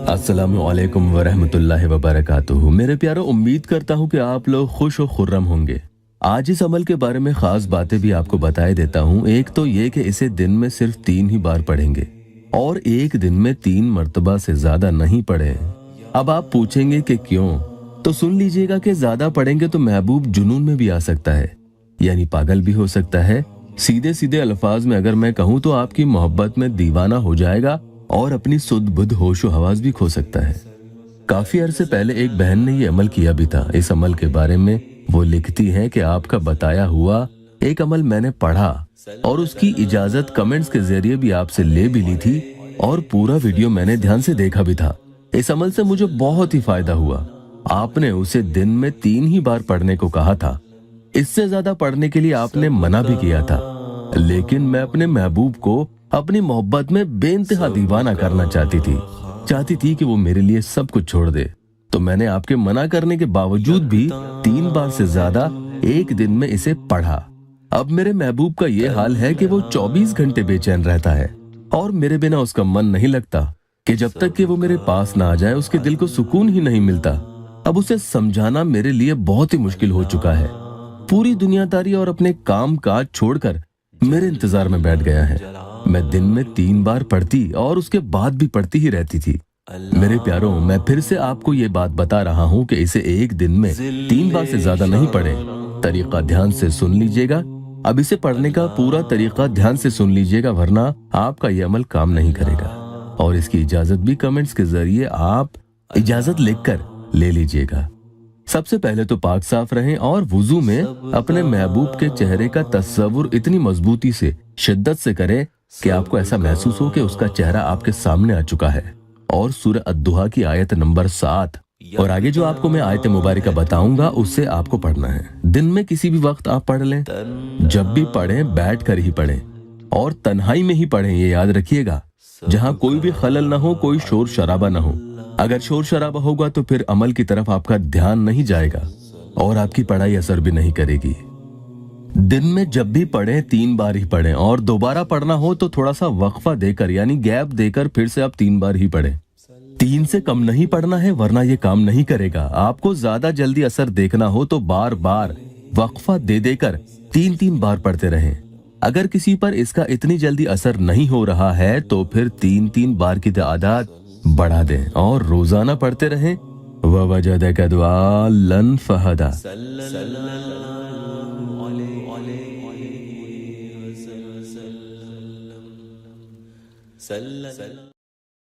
अस्सलामु अलैकुम वरहमतुल्लाहि वबरकातुहू। मेरे प्यारों, उम्मीद करता हूँ कि आप लोग खुश और खुर्रम होंगे। आज इस अमल के बारे में खास बातें भी आपको बताए देता हूँ। एक तो ये कि इसे दिन में सिर्फ 3 ही बार पढ़ेंगे और एक दिन में 3 मर्तबा से ज्यादा नहीं पढ़े। अब आप पूछेंगे कि क्यों, तो सुन लीजिएगा कि ज्यादा पढ़ेंगे तो महबूब जुनून में भी आ सकता है, यानी पागल भी हो सकता है। सीधे सीधे अल्फाज में अगर मैं कहूँ तो आपकी मोहब्बत में दीवाना हो जाएगा और अपनी सुध बुध होशो हवास भी खो सकता है। काफी अरसे पहले एक बहन ने ये अमल किया भी था। इस अमल के बारे में वो लिखती हैं कि आपका बताया हुआ एक अमल मैंने पढ़ा और उसकी इजाजत कमेंट्स के जरिए भी आपसे ले भी ली थी और पूरा वीडियो मैंने ध्यान से देखा भी था। इस अमल से मुझे बहुत ही फायदा हुआ। आपने उसे दिन में 3 ही बार पढ़ने को कहा था, इससे ज्यादा पढ़ने के लिए आपने मना भी किया था, लेकिन मैं अपने महबूब को अपनी मोहब्बत में बेइंतहा दीवाना करना चाहती थी कि वो मेरे लिए सब कुछ छोड़ दे। तो मैंने आपके मना करने के बावजूद भी 3 बार से ज्यादा एक दिन में इसे पढ़ा। अब मेरे महबूब का ये हाल है कि वो 24 घंटे बेचैन रहता है और मेरे बिना उसका मन नहीं लगता कि जब तक कि वो मेरे पास ना आ जाए उसके दिल को सुकून ही नहीं मिलता। अब उसे समझाना मेरे लिए बहुत ही मुश्किल हो चुका है। पूरी दुनियादारी और अपने काम काज छोड़कर मेरे इंतजार में बैठ गया है। मैं दिन में 3 बार पढ़ती और उसके बाद भी पढ़ती ही रहती थी। मेरे प्यारों, मैं फिर से आपको ये बात बता रहा हूँ कि इसे एक दिन में 3 बार से ज्यादा नहीं पढ़े। तरीका ध्यान से सुन लीजिएगा। अब इसे पढ़ने का पूरा तरीका ध्यान से सुन लीजिएगा, वरना आपका ये अमल काम नहीं करेगा। और इसकी इजाजत भी कमेंट्स के जरिए आप इजाजत लिखकर ले लीजिएगा। सबसे पहले तो पाक साफ रहें और वुजू में अपने महबूब के चेहरे का तस्वुर इतनी मजबूती से, शिद्दत से करें कि आपको ऐसा महसूस हो कि उसका चेहरा आपके सामने आ चुका है। और सूरह अद्दुहा की आयत नंबर 7 और आगे जो आपको मैं आयत मुबारका बताऊंगा उससे आपको पढ़ना है। दिन में किसी भी वक्त आप पढ़ लें, जब भी पढ़ें बैठ कर ही पढ़ें और तन्हाई में ही पढ़ें, ये याद रखिएगा, जहाँ कोई भी खलल ना हो, कोई शोर शराबा ना हो। अगर शोर शराबा होगा तो फिर अमल की तरफ आपका ध्यान नहीं जाएगा और आपकी पढ़ाई असर भी नहीं करेगी। दिन में जब भी पढ़ें 3 बार ही पढ़ें और दोबारा पढ़ना हो तो थोड़ा सा वक्फा देकर, यानी गैप देकर फिर से आप 3 बार ही पढ़ें। 3 से कम नहीं पढ़ना है, वरना ये काम नहीं करेगा। आपको ज्यादा जल्दी असर देखना हो तो बार बार वक्फा दे देकर 3-3 बार पढ़ते रहें। अगर किसी पर इसका इतनी जल्दी असर नहीं हो रहा है तो फिर 3-3 बार की तादाद बढ़ा दें और रोजाना पढ़ते रहें। ववजदक ज़ाल्लन फहदा।